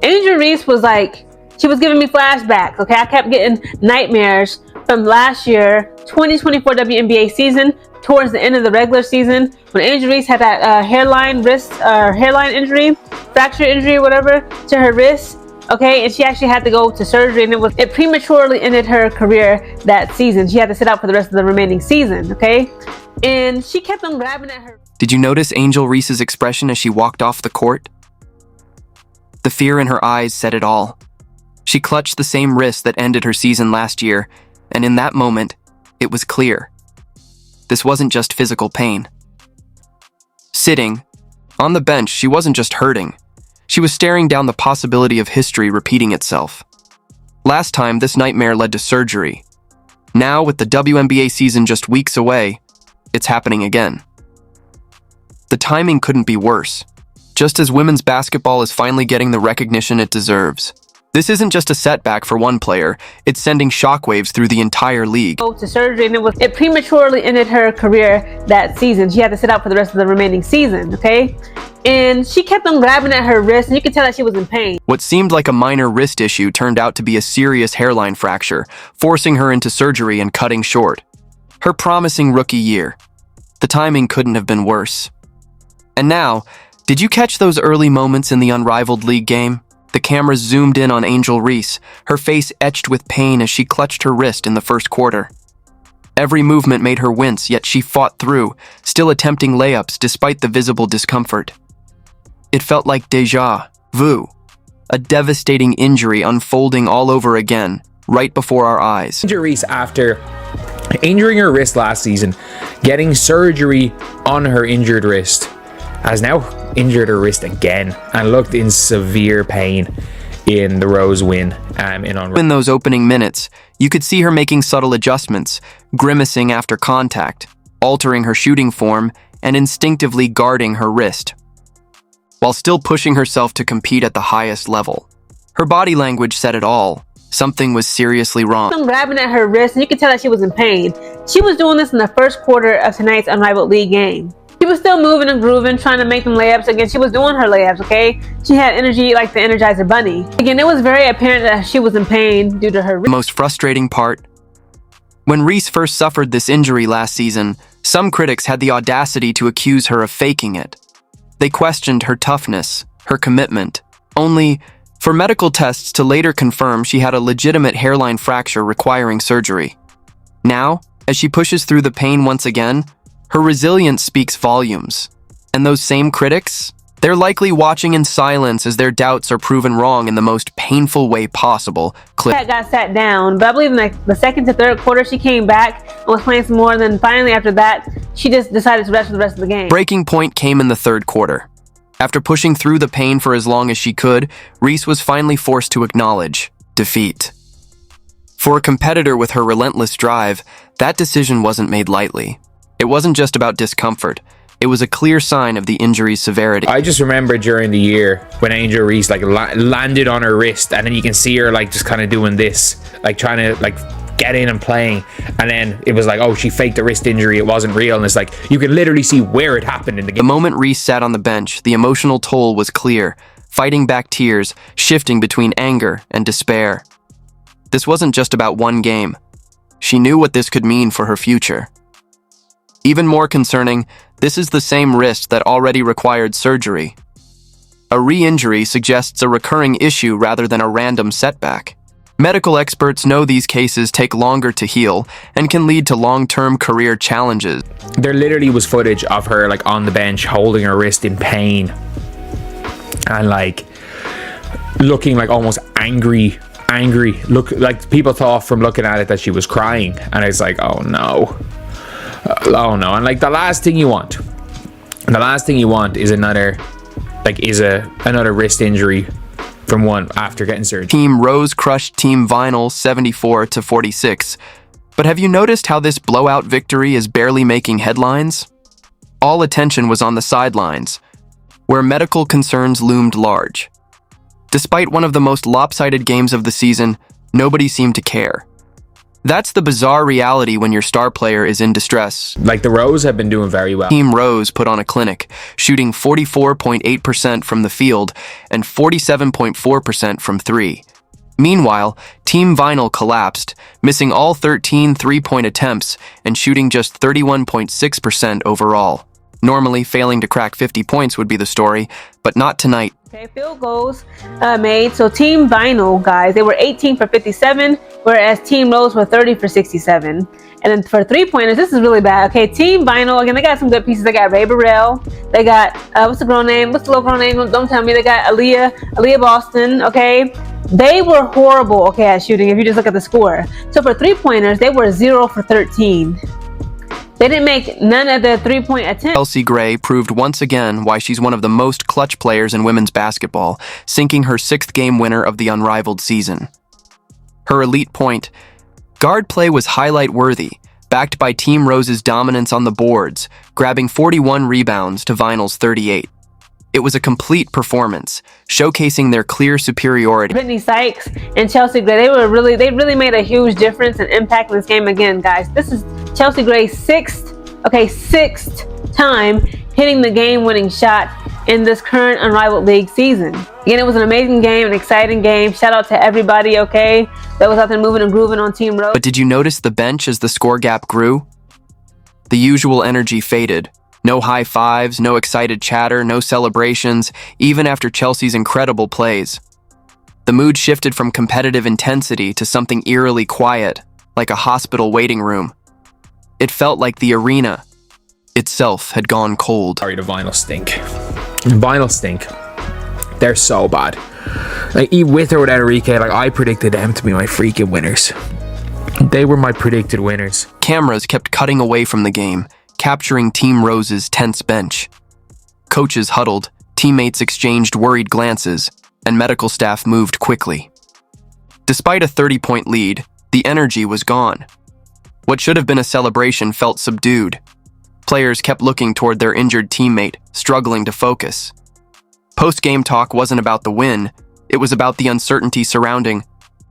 Angel Reese was like, she was giving me flashbacks, okay? I kept getting nightmares from last year, 2024 WNBA season, towards the end of the regular season, when Angel Reese had that hairline injury, fracture injury, whatever, to her wrist, okay? And she actually had to go to surgery, and it prematurely ended her career that season. She had to sit out for the rest of the remaining season, okay? And she kept on grabbing at her. Did you notice Angel Reese's expression as she walked off the court? The fear in her eyes said it all. She clutched the same wrist that ended her season last year, and in that moment, it was clear. This wasn't just physical pain. Sitting on the bench, she wasn't just hurting. She was staring down the possibility of history repeating itself. Last time, this nightmare led to surgery. Now, with the WNBA season just weeks away, it's happening again. The timing couldn't be worse, just as women's basketball is finally getting the recognition it deserves. This isn't just a setback for one player, it's sending shockwaves through the entire league. Go to surgery, and it prematurely ended her career that season. She had to sit out for the rest of the remaining season, okay? And she kept on grabbing at her wrist, and you could tell that she was in pain. What seemed like a minor wrist issue turned out to be a serious hairline fracture, forcing her into surgery and cutting short her promising rookie year. The timing couldn't have been worse. And now, did you catch those early moments in the unrivaled league game? The camera zoomed in on Angel Reese, her face etched with pain as she clutched her wrist in the first quarter. Every movement made her wince, yet she fought through, still attempting layups despite the visible discomfort. It felt like déjà vu, a devastating injury unfolding all over again, right before our eyes. Angel Reese, after injuring her wrist last season, getting surgery on her injured wrist, has now injured her wrist again and looked in severe pain in the Rose win. In those opening minutes, you could see her making subtle adjustments, grimacing after contact, altering her shooting form, and instinctively guarding her wrist, while still pushing herself to compete at the highest level. Her body language said it all. Something was seriously wrong. I'm grabbing at her wrist, and you could tell that she was in pain. She was doing this in the first quarter of tonight's unrivaled league game. She was still moving and grooving, trying to make them layups. Again, she was doing her layups, okay? She had energy like the Energizer Bunny. Again, it was very apparent that she was in pain due to her wrist. The most frustrating part? When Reese first suffered this injury last season, some critics had the audacity to accuse her of faking it. They questioned her toughness, her commitment, only for medical tests to later confirm she had a legitimate hairline fracture requiring surgery. Now, as she pushes through the pain once again, her resilience speaks volumes. And those same critics? They're likely watching in silence as their doubts are proven wrong in the most painful way possible. Cat got sat down, but I believe in the second to third quarter she came back and was playing some more, and then finally after that, she just decided to rest for the rest of the game. Breaking point came in the third quarter. After pushing through the pain for as long as she could, Reese was finally forced to acknowledge defeat. For a competitor with her relentless drive, that decision wasn't made lightly. It wasn't just about discomfort. It was a clear sign of the injury's severity. I just remember during the year when Angel Reese landed on her wrist, and then you can see her just kind of doing this, trying to get in and playing, and then it was oh, she faked a wrist injury, it wasn't real, and it's you can literally see where it happened in the game. The moment Reese sat on the bench, the emotional toll was clear, fighting back tears, shifting between anger and despair. This wasn't just about one game. She knew what this could mean for her future. Even more concerning, this is the same wrist that already required surgery. A re-injury suggests a recurring issue rather than a random setback. Medical experts know these cases take longer to heal and can lead to long-term career challenges. There literally was footage of her on the bench holding her wrist in pain and looking almost angry. Look, people thought from looking at it that she was crying, and it's oh no. Oh no. And the last thing you want is another wrist injury from one after getting surgery. Team Rose crushed Team Vinyl 74-46. But have you noticed how this blowout victory is barely making headlines? All attention was on the sidelines, where medical concerns loomed large. Despite one of the most lopsided games of the season, nobody seemed to care. That's the bizarre reality when your star player is in distress. Like, the Rose have been doing very well. Team Rose put on a clinic, shooting 44.8% from the field and 47.4% from three. Meanwhile, Team Vinyl collapsed, missing all 13 three-point attempts and shooting just 31.6% overall. Normally, failing to crack 50 points would be the story, but not tonight. Okay, field goals made. So Team Vinyl, guys, they were 18 for 57, whereas Team Rose were 30 for 67. And then for three-pointers, this is really bad. Okay, Team Vinyl, again, they got some good pieces. They got Ray Burrell. They got, what's the girl name? What's the little girl name? Don't tell me. They got Aaliyah Boston, okay? They were horrible, okay, at shooting if you just look at the score. So for three-pointers, they were 0 for 13. They didn't make none of the three-point attempts. Chelsea Gray proved once again why she's one of the most clutch players in women's basketball, sinking her 6th game winner of the unrivaled season. Her elite point: guard play was highlight-worthy, backed by Team Rose's dominance on the boards, grabbing 41 rebounds to Vinyl's 38. It was a complete performance, showcasing their clear superiority. Brittany Sykes and Chelsea Gray, they really made a huge difference and impact in this game again, guys. This is Chelsea Gray's sixth time hitting the game-winning shot in this current unrivaled league season. Again, it was an amazing game, an exciting game. Shout out to everybody, okay, that was out there moving and grooving on Team Rose. But did you notice the bench as the score gap grew? The usual energy faded. No high fives, no excited chatter, no celebrations, even after Chelsea's incredible plays. The mood shifted from competitive intensity to something eerily quiet, like a hospital waiting room. It felt like the arena itself had gone cold. Sorry, the Vinyl stink. Vinyl stink. They're so bad. Like, with or without Enrique, like, I predicted them to be my freaking winners. They were my predicted winners. Cameras kept cutting away from the game, capturing Team Rose's tense bench. Coaches huddled, teammates exchanged worried glances, and medical staff moved quickly. Despite a 30-point lead, the energy was gone. What should have been a celebration felt subdued. Players kept looking toward their injured teammate, struggling to focus. Post-game talk wasn't about the win, it was about the uncertainty surrounding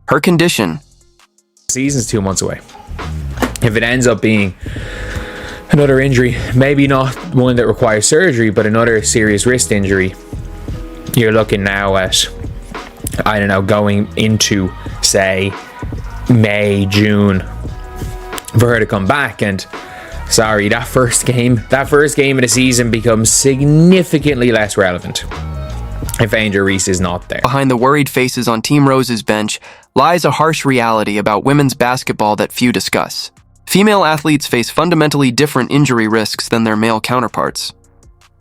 her condition. Season's 2 months away. If it ends up being another injury, maybe not one that requires surgery, but another serious wrist injury, you're looking now at, I don't know, going into, say, May, June, for her to come back. And sorry, that first game of the season becomes significantly less relevant if Reese is not there. Behind the worried faces on Team Rose's bench lies a harsh reality about women's basketball that few discuss. Female athletes face fundamentally different injury risks than their male counterparts.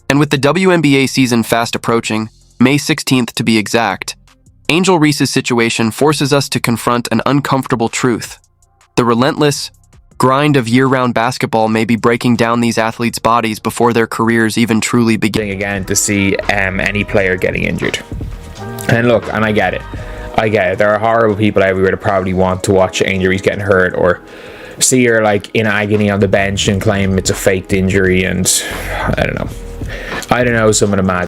And with the WNBA season fast approaching, May 16th to be exact, Angel Reese's situation forces us to confront an uncomfortable truth. The relentless grind of year-round basketball may be breaking down these athletes' bodies before their careers even truly begin. Again, to see any player getting injured. And look, and I get it. There are horrible people everywhere that probably want to watch Angel Reese getting hurt, or see her like in agony on the bench and claim it's a faked injury, and I don't know, some of the mad